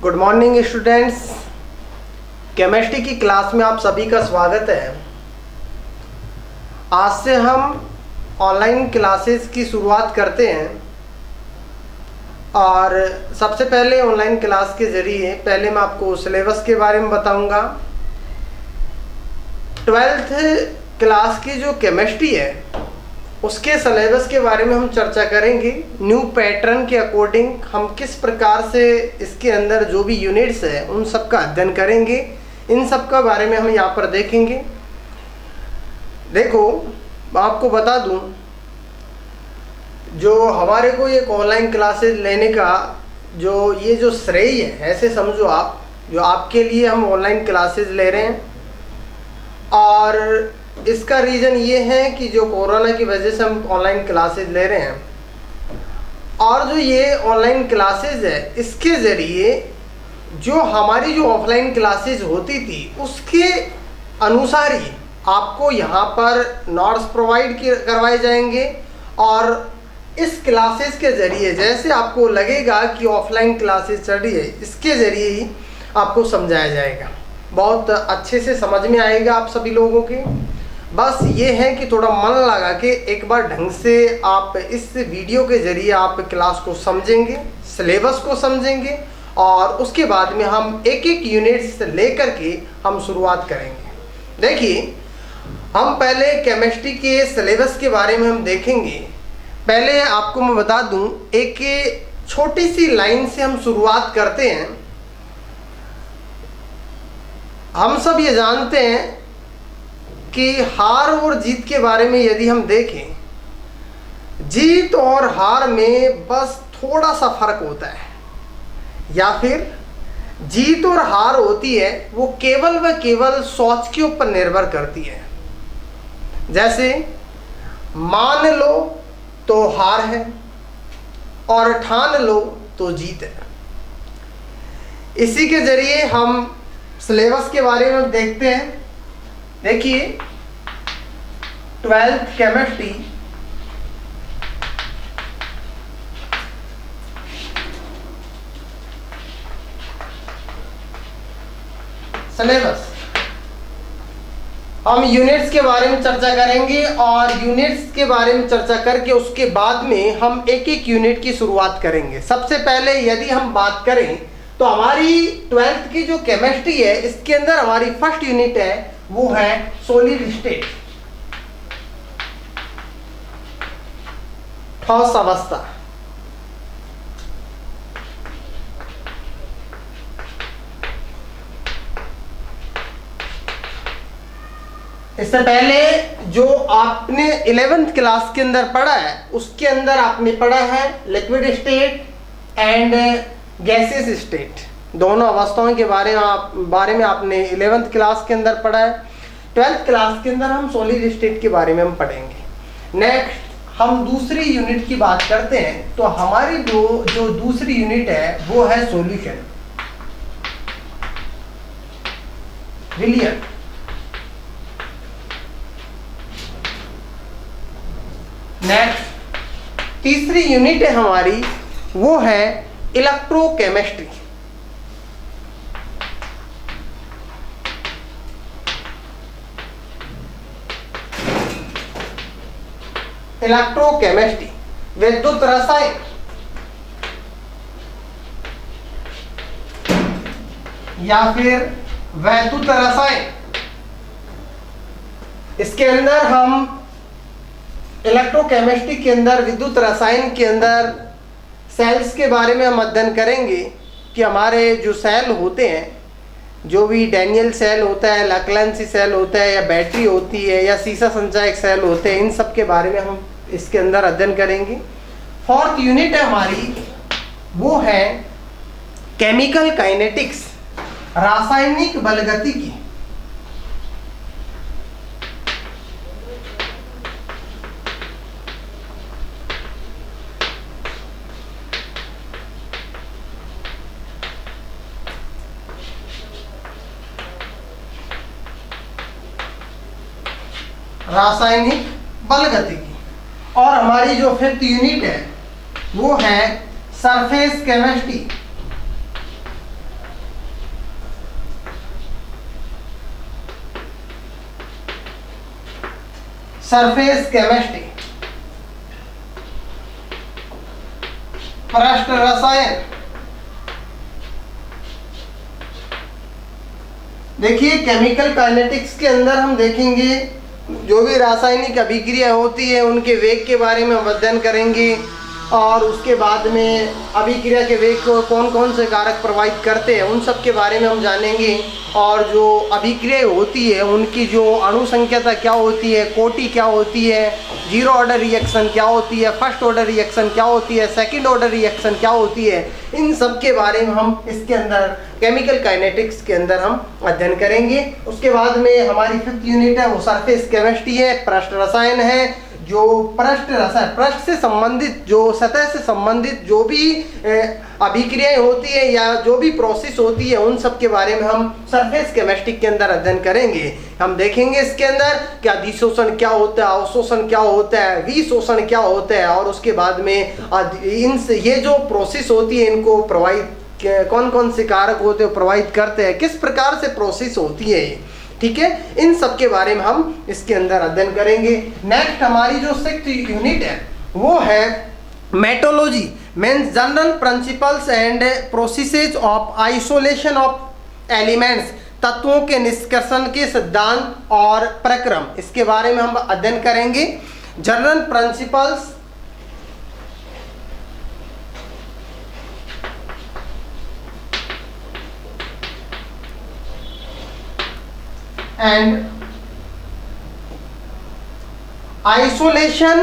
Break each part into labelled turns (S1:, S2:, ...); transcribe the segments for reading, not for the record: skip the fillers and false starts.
S1: Good morning students. Chemistry की class में आप सभी का स्वागत है। आज से हम ऑनलाइन क्लासेस की शुरुआत करते हैं और सबसे पहले ऑनलाइन क्लास के ज़रिए पहले मैं आपको सिलेबस के बारे में बताऊंगा। 12th क्लास की जो केमिस्ट्री है उसके सिलेबस के बारे में हम चर्चा करेंगे। न्यू पैटर्न के अकॉर्डिंग हम किस प्रकार से इसके अंदर जो भी यूनिट्स है उन सब का अध्ययन करेंगे, इन सब का बारे में हम यहाँ पर देखेंगे। देखो, मैं आपको बता दूं, जो हमारे को एक ऑनलाइन क्लासेस लेने का जो श्रेय है, ऐसे समझो आप, जो आपके लिए हम ऑनलाइन क्लासेस ले रहे हैं। और इसका रीज़न ये है कि जो कोरोना की वजह से हम ऑनलाइन क्लासेस ले रहे हैं, और जो ये ऑनलाइन क्लासेस है इसके ज़रिए जो हमारी जो ऑफलाइन क्लासेस होती थी उसके अनुसार ही आपको यहाँ पर नोट्स प्रोवाइड करवाए जाएंगे। और इस क्लासेस के ज़रिए जैसे आपको लगेगा कि ऑफलाइन क्लासेस चल रही है, इसके ज़रिए ही आपको समझाया जाएगा। बहुत अच्छे से समझ में आएगा आप सभी लोगों के। बस ये है कि थोड़ा मन लगा के एक बार ढंग से आप इस वीडियो के ज़रिए आप क्लास को समझेंगे, सिलेबस को समझेंगे, और उसके बाद में हम एक एक यूनिट से लेकर के हम शुरुआत करेंगे। देखिए, हम पहले केमिस्ट्री के सिलेबस के बारे में हम देखेंगे। पहले आपको मैं बता दूं, एक छोटी सी लाइन से हम शुरुआत करते हैं। हम सब ये जानते हैं कि हार और जीत के बारे में यदि हम देखें, जीत और हार में बस थोड़ा सा फर्क होता है, या फिर जीत और हार होती है वो केवल व केवल सोच के ऊपर निर्भर करती है। जैसे मान लो तो हार है और ठान लो तो जीत है। इसी के जरिए हम सिलेबस के बारे में देखते हैं। देखिए, 12th केमिस्ट्री सिलेबस, हम यूनिट्स के बारे में चर्चा करेंगे, और यूनिट्स के बारे में चर्चा करके उसके बाद में हम एक एक यूनिट की शुरुआत करेंगे। सबसे पहले यदि हम बात करें तो हमारी 12th की जो केमिस्ट्री है इसके अंदर हमारी फर्स्ट यूनिट है वो है सॉलिड स्टेट, ठोस अवस्था। इससे पहले जो आपने 11th क्लास के अंदर पढ़ा है उसके अंदर आपने पढ़ा है liquid state and gases state, दोनों अवस्थाओं के बारे में आपने 11th क्लास के अंदर पढ़ा है। 12th क्लास के अंदर हम सॉलिड स्टेट के बारे में हम पढ़ेंगे। नेक्स्ट हम दूसरी यूनिट की बात करते हैं, तो हमारी जो दूसरी यूनिट है वो है सॉल्यूशन, विलियन। नेक्स्ट तीसरी यूनिट है हमारी वो है इलेक्ट्रोकेमिस्ट्री। इलेक्ट्रोकेमिस्ट्री विद्युत रसायन, या फिर वैद्युत रसायन। इसके अंदर हम इलेक्ट्रोकेमिस्ट्री के अंदर, विद्युत रसायन के अंदर सेल्स के बारे में हम अध्ययन करेंगे कि हमारे जो सेल होते हैं, जो भी डैनियल सेल होता है, लैक्लेंसी सेल होता है, या बैटरी होती है, या सीसा संचायक सेल होते हैं, इन सब के बारे में हम इसके अंदर अध्ययन करेंगे। फोर्थ यूनिट है हमारी वो है केमिकल काइनेटिक्स, रासायनिक बलगतिकी। रासायनिक बलगतिकी। और हमारी जो 5th यूनिट है वो है सरफेस केमिस्ट्री, सरफेस केमिस्ट्री, पृष्ठ रसायन। देखिए केमिकल काइनेटिक्स के अंदर हम देखेंगे जो भी रासायनिक अभिक्रिया होती है उनके वेग के बारे में हम अध्ययन करेंगे, और उसके बाद में अभिक्रिया के वेग को कौन कौन से कारक प्रभावित करते हैं उन सब के बारे में हम जानेंगे, और जो अभिक्रिया होती है उनकी जो अणु संख्याता क्या होती है, कोटि क्या होती है, जीरो ऑर्डर रिएक्शन क्या होती है, फर्स्ट ऑर्डर रिएक्शन क्या होती है, सेकंड ऑर्डर रिएक्शन क्या होती है, इन सब के बारे में हम इसके अंदर केमिकल काइनेटिक्स के अंदर हम अध्ययन करेंगे। उसके बाद में हमारी 5th यूनिट है वो सरफेस केमिस्ट्री है, पृष्ठ रसायन है। जो पृष्ठ रसायन, पृष्ठ से संबंधित, जो सतह से संबंधित जो भी अभिक्रियाएं होती है या जो भी प्रोसेस होती है उन सब के बारे में हम सरफेस केमिस्ट्री के अंदर अध्ययन करेंगे। हम देखेंगे इसके अंदर क्या अधिशोषण क्या होता है, अवशोषण क्या होता है, विशोषण क्या होता है, और उसके बाद में ये जो प्रोसेस होती है इनको प्रभावित कौन कौन से कारक होते हैं प्रभावित करते हैं, किस प्रकार से प्रोसेस होती है, ठीक है, इन सब के बारे में हम इसके अंदर अध्ययन करेंगे। नेक्स्ट हमारी जो 6th यूनिट है वो है metrology, means general principles and processes of isolation of elements, तत्वों के निष्कर्षण के सिद्धांत और प्रक्रम, इसके बारे में हम अध्ययन करेंगे। General principles and isolation,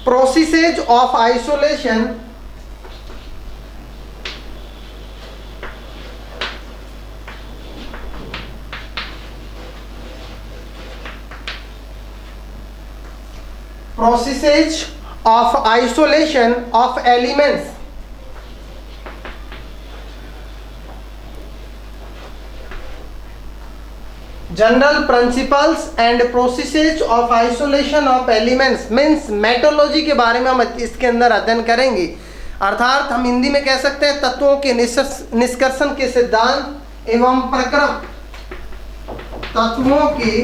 S1: processes of isolation of elements, general principles and processes of isolation of elements, means metrology के बारे में हम इसके अंदर अध्ययन करेंगे। अर्थात हम हिंदी में कह सकते हैं तत्वों के निष्कर्षण के सिद्धांत एवं प्रक्रम, तत्वों के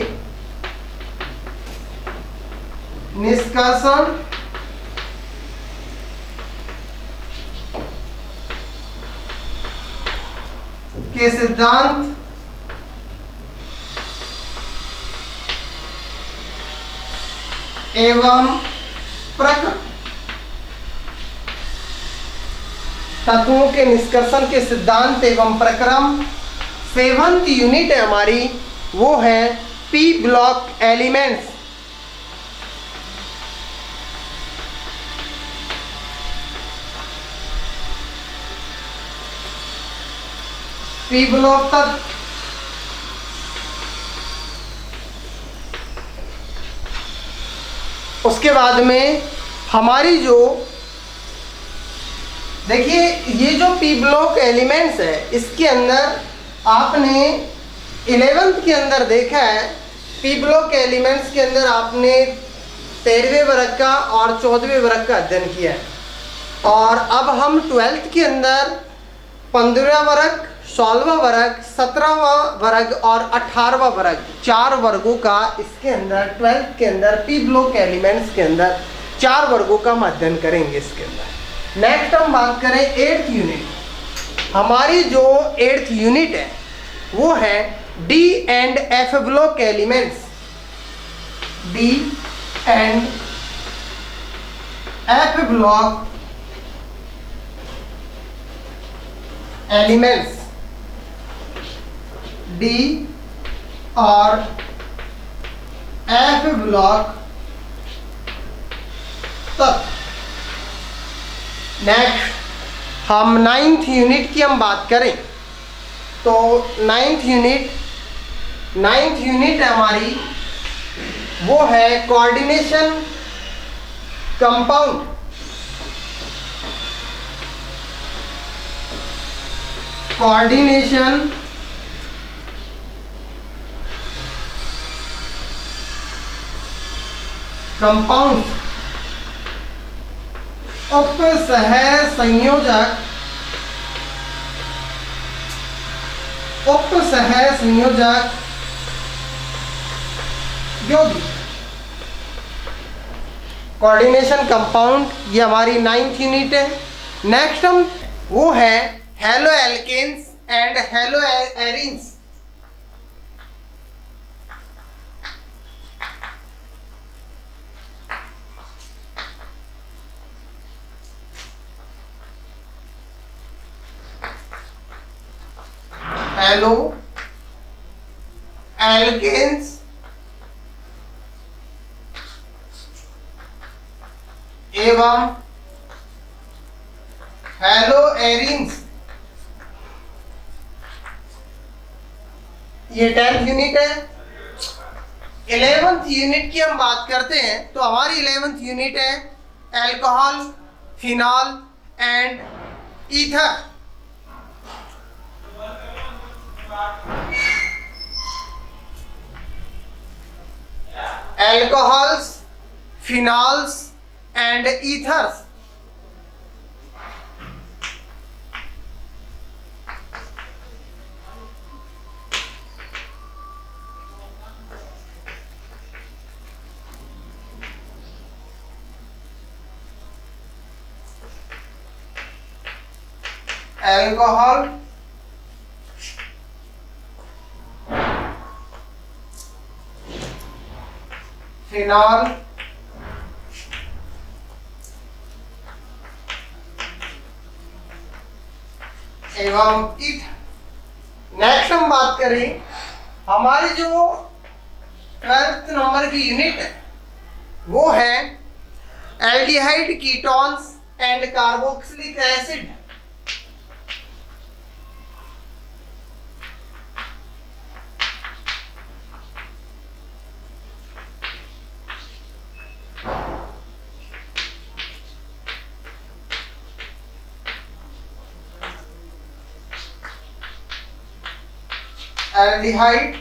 S1: निष्कर्षण के सिद्धांत एवं प्रक्रम, तत्वों के निष्कर्षण के सिद्धांत एवं प्रक्रम। 7th यूनिट है हमारी वो है P block elements, P block तत्व। उसके बाद में हमारी जो देखिए ये जो पी ब्लॉक एलिमेंट्स है इसके अंदर आपने 11th के अंदर देखा है, पी ब्लॉक एलिमेंट्स के अंदर आपने 13वें वर्ग का और 14वें वर्ग का अध्ययन किया है, और अब हम 12th के अंदर 15वां वर्ग, 16वां वर्ग, 17वां वर्ग और 18वां वर्ग, 4 वर्गों का इसके अंदर 12th के अंदर पी ब्लॉक एलिमेंट्स के अंदर 4 वर्गों का हम अध्ययन करेंगे इसके अंदर। नेक्स्ट हम बात करें 8th यूनिट, हमारी जो 8th यूनिट है वो है D and F block elements, D and F block elements, D और एफ ब्लॉक तत्व। नेक्स्ट हम 9th यूनिट की हम बात करें तो 9th यूनिट हमारी वो है कोऑर्डिनेशन कंपाउंड, कोऑर्डिनेशन कंपाउंड, उपसह संयोजक, उपसह संयोजक यौगिक, कोऑर्डिनेशन कंपाउंड, ये हमारी 9th यूनिट है। नेक्स्ट हम वो है haloalkanes and haloarenes. Haloalkanes एवं हेलो एरीन्स। ये 10th यूनिट है। 11th यूनिट की हम बात करते हैं तो हमारी 11th यूनिट है alcohol, phenol and ether. alcohols, phenols and ethers। alcohol, phenol एवं ईथर। नेक्स्ट हम बात करें हमारी जो 12th नंबर की यूनिट है वो है aldehyde, ketones and carboxylic acid. Aldehyde,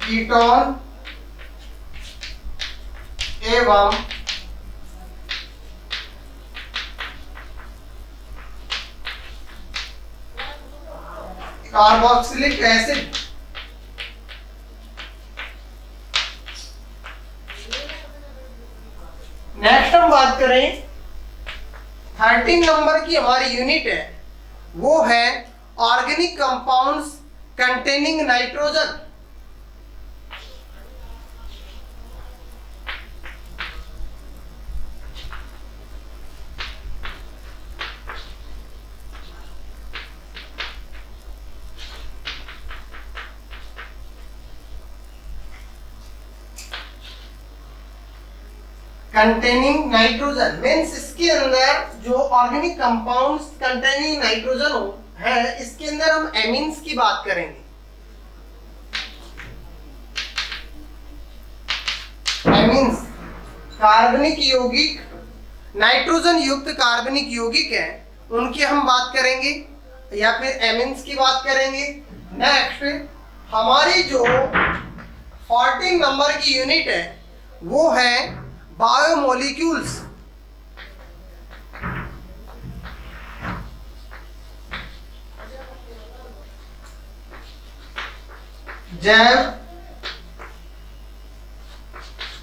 S1: ketone एवं कार्बोक्सिलिक एसिड। नेक्स्ट हम बात करें 13 नंबर की हमारी यूनिट है वो है organic compounds containing nitrogen. Containing nitrogen means इसके अंदर जो ऑर्गेनिक कंपाउंड्स कंटेनिंग नाइट्रोजन हो है, इसके अंदर हम एमीन्स की बात करेंगे। एमीन्स कार्बनिक यौगिक, नाइट्रोजन युक्त कार्बनिक यौगिक है, उनकी हम बात करेंगे या फिर एमीन्स की बात करेंगे। नेक्स्ट हमारी जो 14 नंबर की यूनिट है वो है बायोमोलिक्यूल्स। जैव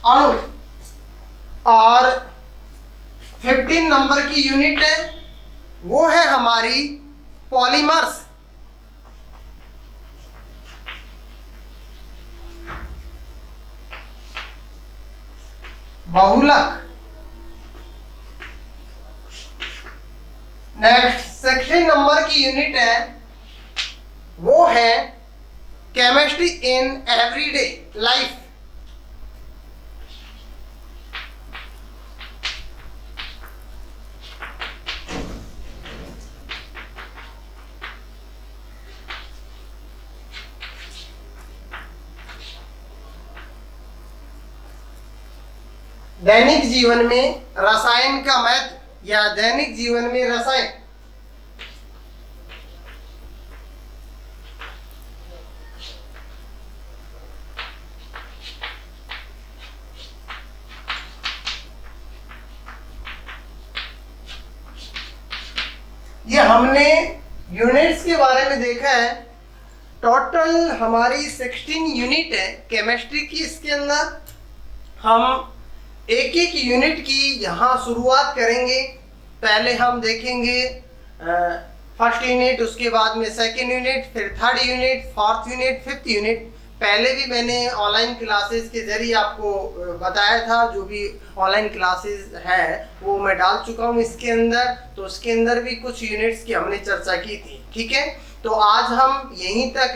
S1: अणु। और 15 नंबर की यूनिट है वो है हमारी पॉलीमर्स। बहुलक। नेक्स्ट 16 नंबर की यूनिट है वो है केमिस्ट्री इन एवरीडे लाइफ। दैनिक जीवन में रसायन का महत्व या दैनिक जीवन में रसायन। ये हमने यूनिट्स के बारे में देखा है टोटल हमारी 16 यूनिट है केमिस्ट्री की। इसके अंदर हम एक एक यूनिट की यहाँ शुरुआत करेंगे। पहले हम देखेंगे फर्स्ट यूनिट, उसके बाद में सेकेंड यूनिट, फिर third unit, fourth unit, fifth unit. पहले भी मैंने ऑनलाइन क्लासेस के जरिए आपको बताया था, जो भी ऑनलाइन क्लासेस है वो मैं डाल चुका हूँ इसके अंदर। तो उसके अंदर भी कुछ यूनिट्स की हमने चर्चा की थी, ठीक है। तो आज हम यहीं तक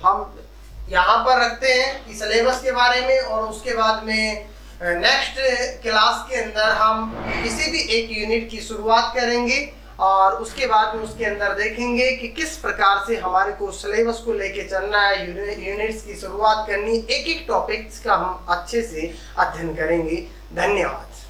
S1: हम यहाँ पर रखते हैं कि सिलेबस के बारे में, और उसके बाद में नेक्स्ट क्लास के अंदर हम किसी भी एक यूनिट की शुरुआत करेंगे, और उसके बाद में उसके अंदर देखेंगे कि किस प्रकार से हमारे को सिलेबस को लेके चलना है, यूनिट्स की शुरुआत करनी, एक एक टॉपिक्स का हम अच्छे से अध्ययन करेंगे। धन्यवाद।